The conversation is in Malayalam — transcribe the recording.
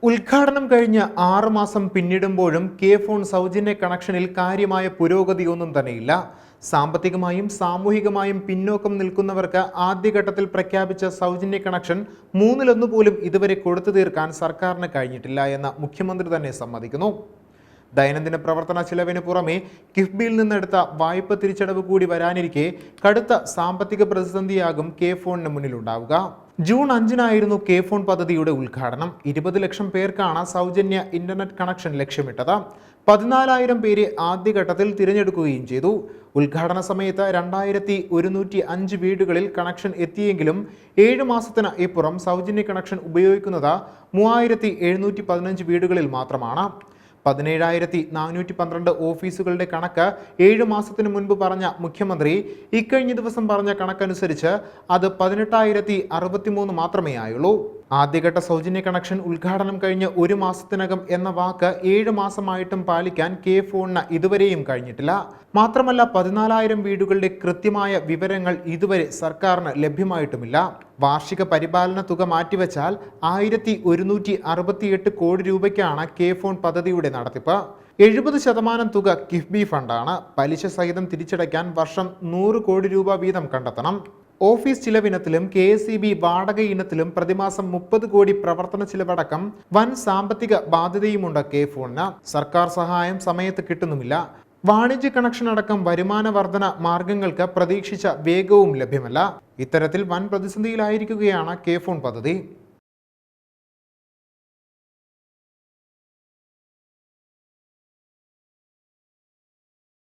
ഉദ്ഘാടനം കഴിഞ്ഞ് 6 മാസം പിന്നിടുമ്പോഴും കെ ഫോൺ സൗജന്യ കണക്ഷനിൽ കാര്യമായ പുരോഗതിയൊന്നും തന്നെയില്ല. സാമ്പത്തികമായും സാമൂഹികമായും പിന്നോക്കം നിൽക്കുന്നവർക്ക് ആദ്യഘട്ടത്തിൽ പ്രഖ്യാപിച്ച സൗജന്യ കണക്ഷൻ 1/3 പോലും ഇതുവരെ കൊടുത്തു തീർക്കാൻ സർക്കാരിന് കഴിഞ്ഞിട്ടില്ല എന്ന് മുഖ്യമന്ത്രി തന്നെ സമ്മതിക്കുന്നു. ദൈനംദിന പ്രവർത്തന ചിലവിന് പുറമെ കിഫ്ബിയിൽ നിന്നെടുത്ത വായ്പ തിരിച്ചടവ് കൂടി വരാനിരിക്കെ കടുത്ത സാമ്പത്തിക പ്രതിസന്ധിയാകും കെ ഫോണിന് മുന്നിലുണ്ടാവുക. ജൂൺ 5-നായിരുന്നു കെ ഫോൺ പദ്ധതിയുടെ ഉദ്ഘാടനം. 20 ലക്ഷം പേർക്കാണ് സൗജന്യ ഇന്റർനെറ്റ് കണക്ഷൻ ലക്ഷ്യമിട്ടത്. 14,000 പേരെ ആദ്യഘട്ടത്തിൽ തിരഞ്ഞെടുക്കുകയും ചെയ്തു. ഉദ്ഘാടന സമയത്ത് 2,105 വീടുകളിൽ കണക്ഷൻ എത്തിയെങ്കിലും 7 മാസത്തിന് ഇപ്പുറം സൗജന്യ കണക്ഷൻ ഉപയോഗിക്കുന്നത് 3,715 വീടുകളിൽ മാത്രമാണ്. 17,412 ഓഫീസുകളുടെ കണക്ക് 7 മാസത്തിനു മുൻപ് പറഞ്ഞ മുഖ്യമന്ത്രി ഇക്കഴിഞ്ഞ ദിവസം പറഞ്ഞ കണക്കനുസരിച്ച് അത് 18,063 മാത്രമേ ആയുള്ളൂ. ആദ്യഘട്ട സൗജന്യ കണക്ഷൻ ഉദ്ഘാടനം കഴിഞ്ഞ് 1 മാസത്തിനകം എന്ന വാക്ക് 7 മാസമായിട്ടും പാലിക്കാൻ കെ ഫോണിന് ഇതുവരെയും കഴിഞ്ഞിട്ടില്ല. മാത്രമല്ല 14,000 വീടുകളുടെ കൃത്യമായ വിവരങ്ങൾ ഇതുവരെ സർക്കാരിന് ലഭ്യമായിട്ടുമില്ല. വാർഷിക പരിപാലന തുക മാറ്റിവെച്ചാൽ 1,168 കോടി രൂപയ്ക്കാണ് കെ ഫോൺ പദ്ധതിയുടെ നടത്തിപ്പ്. 70% തുക കിഫ്ബി ഫണ്ടാണ്. പലിശ സഹിതം തിരിച്ചടയ്ക്കാൻ വർഷം 100 കോടി രൂപ വീതം കണ്ടെത്തണം. ഓഫീസ് ചിലവിനത്തിലും KSEB വാടക ഇനത്തിലും പ്രതിമാസം 30 കോടി പ്രവർത്തന ചിലവടക്കം വൻ സാമ്പത്തിക ബാധ്യതയുമുണ്ട് കെ ഫോണിന്. സർക്കാർ സഹായം സമയത്ത് കിട്ടുന്നുമില്ല. വാണിജ്യ കണക്ഷൻ അടക്കം വരുമാന വർധന മാർഗങ്ങൾക്ക് പ്രതീക്ഷിച്ച വേഗവും ലഭ്യമല്ല. ഇത്തരത്തിൽ വൻ പ്രതിസന്ധിയിലായിരിക്കുകയാണ് കെ ഫോൺ പദ്ധതി.